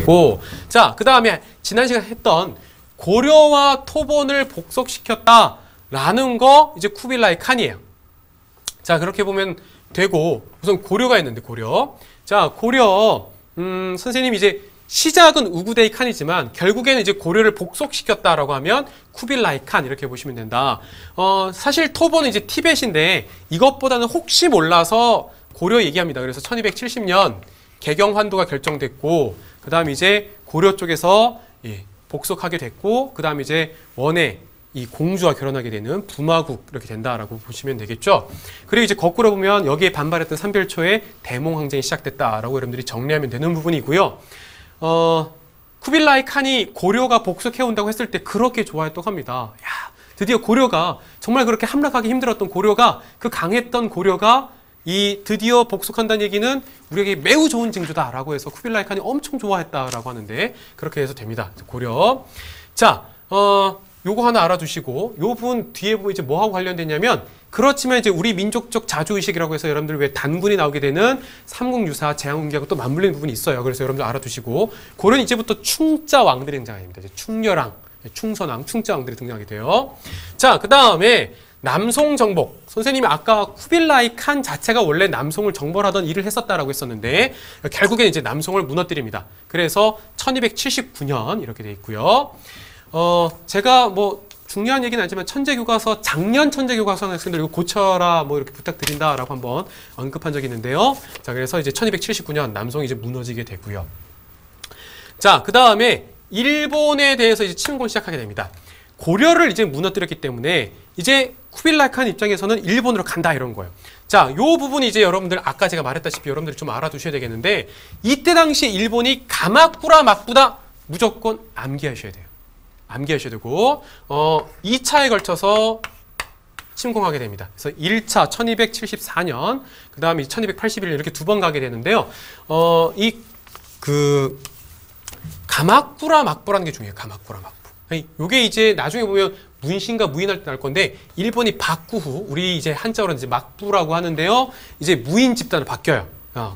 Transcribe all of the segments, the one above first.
되고, 자, 그 다음에 지난 시간에 했던 고려와 토본을 복속시켰다라는 거 이제 쿠빌라이 칸이에요. 자, 그렇게 보면 되고, 우선 고려가 있는데 고려. 자, 고려 선생님이 이제 시작은 우구데이 칸이지만 결국에는 이제 고려를 복속시켰다라고 하면 쿠빌라이 칸 이렇게 보시면 된다. 사실 토본은 이제 티벳인데 이것보다는 혹시 몰라서 고려 얘기합니다. 그래서 1270년 개경 환도가 결정됐고, 그 다음 이제 고려 쪽에서 복속하게 됐고, 그 다음 이제 원에 이 공주와 결혼하게 되는 부마국 이렇게 된다라고 보시면 되겠죠. 그리고 이제 거꾸로 보면 여기에 반발했던 삼별초에 대몽항쟁이 시작됐다라고 여러분들이 정리하면 되는 부분이고요. 쿠빌라이 칸이 고려가 복속해온다고 했을 때 그렇게 좋아했다고 합니다. 야, 드디어 고려가 정말 그렇게 함락하기 힘들었던 고려가, 그 강했던 고려가 이 드디어 복속한다는 얘기는 우리에게 매우 좋은 징조다라고 해서 쿠빌라이 칸이 엄청 좋아했다라고 하는데 그렇게 해서 됩니다. 고려. 자, 요거 하나 알아두시고, 요 부분 뒤에 보면 이제 뭐하고 관련되냐면, 그렇지만 이제 우리 민족적 자주의식이라고 해서 여러분들 왜 단군이 나오게 되는 삼국유사, 제왕군기하고 또 맞물리는 부분이 있어요. 그래서 여러분들 알아두시고, 고려는 이제부터 충자 왕들이 등장합니다. 이제 충렬왕, 충선왕, 충자 왕들이 등장하게 돼요. 자, 그 다음에 남송 정복. 선생님이 아까 쿠빌라이 칸 자체가 원래 남송을 정벌하던 일을 했었다라고 했었는데, 결국엔 이제 남송을 무너뜨립니다. 그래서 1279년 이렇게 돼 있고요. 제가 뭐 중요한 얘기는 아니지만 천재교과서, 작년 천재교과서 학생들 이거 고쳐라 뭐 이렇게 부탁드린다라고 한번 언급한 적이 있는데요. 자, 그래서 이제 1279년 남송이 이제 무너지게 되고요. 자, 그 다음에 일본에 대해서 이제 침공을 시작하게 됩니다. 고려를 이제 무너뜨렸기 때문에 이제 쿠빌라이 칸 입장에서는 일본으로 간다 이런 거예요. 자, 요 부분이 이제 여러분들 아까 제가 말했다시피 여러분들이 좀 알아두셔야 되겠는데, 이때 당시 일본이 가마쿠라 막부다 무조건 암기하셔야 돼요. 암기하셔야 되고, 2차에 걸쳐서 침공하게 됩니다. 그래서 1차 1274년, 그 다음에 1281년 이렇게 두 번 가게 되는데요. 가마쿠라 막부라는 게 중요해요. 가마쿠라 막부. 요게 이제 나중에 보면 문신과 무인할 때 나올 건데, 일본이 박구 후, 우리 이제 한자어로는 이제 막부라고 하는데요. 이제 무인 집단으로 바뀌어요.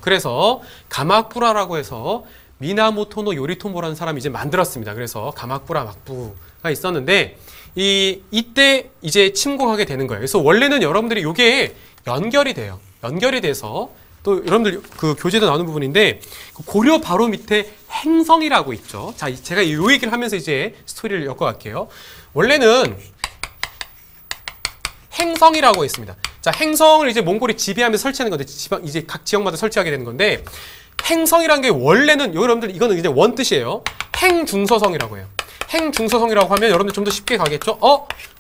그래서 가마쿠라라고 해서 미나모토노 요리토모라는 사람이 이제 만들었습니다. 그래서 가마쿠라 막부가 있었는데, 이때 이제 침공하게 되는 거예요. 그래서 원래는 여러분들이 요게 연결이 돼요. 연결이 돼서, 또 여러분들 그 교재도 나오는 부분인데, 고려 바로 밑에 행성이라고 있죠. 자, 제가 요 얘기를 하면서 이제 스토리를 엮어갈게요. 원래는 행성이라고 있습니다. 자, 행성을 이제 몽골이 지배하면서 설치하는 건데, 이제 각 지역마다 설치하게 되는 건데, 행성이라는 게 원래는, 여러분들 이거는 이제 원뜻이에요. 행중서성이라고 해요. 행중서성이라고 하면 여러분들 좀 더 쉽게 가겠죠?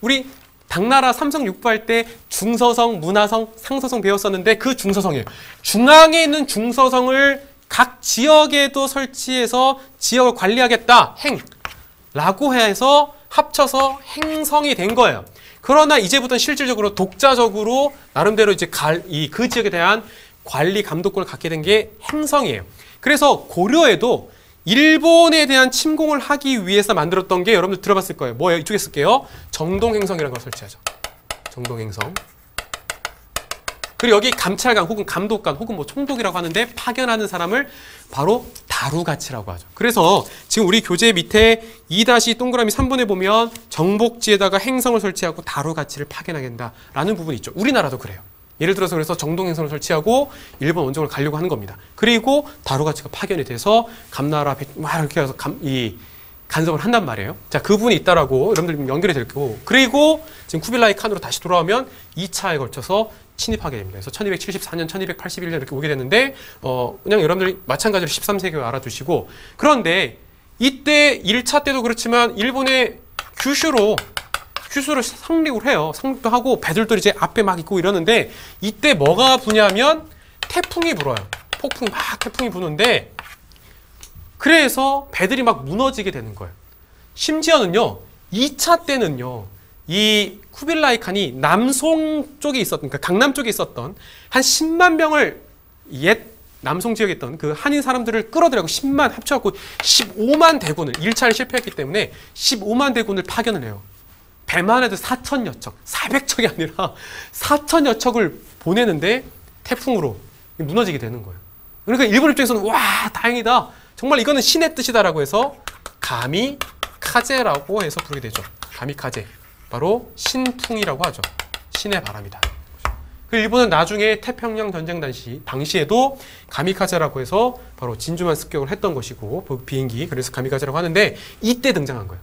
우리 당나라 삼성 육부할 때 중서성, 문화성, 상서성 배웠었는데 그 중서성이에요. 중앙에 있는 중서성을 각 지역에도 설치해서 지역을 관리하겠다. 행라고 해서 합쳐서 행성이 된 거예요. 그러나 이제부터는 실질적으로 독자적으로 나름대로 이제 그 지역에 대한 관리 감독권을 갖게 된 게 행성이에요. 그래서 고려에도 일본에 대한 침공을 하기 위해서 만들었던 게 여러분들 들어봤을 거예요. 뭐예요? 이쪽에 쓸게요. 정동행성이라는 걸 설치하죠. 정동행성. 그리고 여기 감찰관 혹은 감독관 혹은 뭐 총독이라고 하는데 파견하는 사람을 바로 다루가치라고 하죠. 그래서 지금 우리 교재 밑에 2- 동그라미 3번에 보면 정복지에다가 행성을 설치하고 다루가치를 파견하게 된다라는 부분이 있죠. 우리나라도 그래요. 예를 들어서 그래서 정동행성을 설치하고 일본 원정을 가려고 하는 겁니다. 그리고 다루가치가 파견이 돼서 감나라 막 이렇게 해서 간섭을 한단 말이에요. 자, 그 부분이 있다라고 여러분들 연결이 될 거고, 그리고 지금 쿠빌라이 칸으로 다시 돌아오면 2차에 걸쳐서 침입하게 됩니다. 그래서 1274년, 1281년 이렇게 오게 되는데, 그냥 여러분들이 마찬가지로 13세기를 알아두시고, 그런데 이때 1차 때도 그렇지만 일본의 규슈로 상륙을 해요. 상륙도 하고 배들도 이제 앞에 막 있고 이러는데, 이때 뭐가 부냐면 태풍이 불어요. 태풍이 부는데, 그래서 배들이 막 무너지게 되는 거예요. 심지어는요, 2차 때는요, 이 쿠빌라이 칸이 남송 쪽에 있었던, 그러니까 강남 쪽에 있었던 한 10만 명을 옛 남송 지역에 있던 그 한인 사람들을 끌어들여고 10만 합쳐갖고 15만 대군을, 1차를 실패했기 때문에 15만 대군을 파견을 해요. 배만 해도 4천여 척, 400척이 아니라 4천여 척을 보내는데 태풍으로 무너지게 되는 거예요. 그러니까 일본 입장에서는 와, 다행이다. 정말 이거는 신의 뜻이다라고 해서 가미카제라고 해서 부르게 되죠. 가미카제. 바로 신풍이라고 하죠. 신의 바람이다. 그 일본은 나중에 태평양 전쟁 당시에도 가미카제라고 해서 바로 진주만 습격을 했던 것이고 그 비행기 그래서 가미카제라고 하는데 이때 등장한 거예요.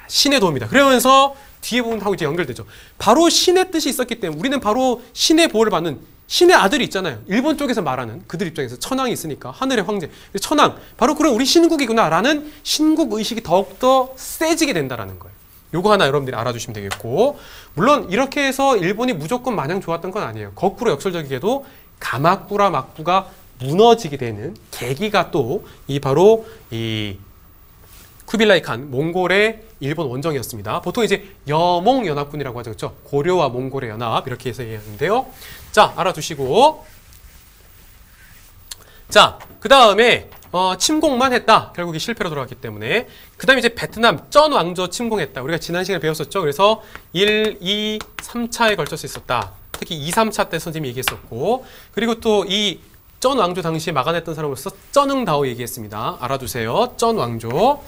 신의 도움이다. 그러면서 뒤에 부분하고 이제 연결되죠. 바로 신의 뜻이 있었기 때문에 우리는 바로 신의 보호를 받는 신의 아들이 있잖아요. 일본 쪽에서 말하는 그들 입장에서 천황이 있으니까 하늘의 황제 천황 바로 그런 우리 신국이구나라는 신국 의식이 더욱더 세지게 된다라는 거예요. 요거 하나 여러분들이 알아주시면 되겠고 물론 이렇게 해서 일본이 무조건 마냥 좋았던 건 아니에요. 거꾸로 역설적이게도 가마쿠라 막부가 무너지게 되는 계기가 또 이 바로 이 쿠빌라이 칸 몽골의 일본 원정이었습니다. 보통 이제 여몽연합군이라고 하죠. 그렇죠? 고려와 몽골의 연합 이렇게 해서 얘기하는데요. 자, 알아두시고 자, 그 다음에 침공만 했다. 결국에 실패로 돌아갔기 때문에 그 다음에 이제 베트남 쩐 왕조 침공했다. 우리가 지난 시간에 배웠었죠. 그래서 1, 2, 3차에 걸쳐서 있었다. 특히 2, 3차 때 선생님이 얘기했었고 그리고 또 이 쩐 왕조 당시에 막아냈던 사람으로서 쩐응다오 얘기했습니다. 알아두세요. 쩐 왕조.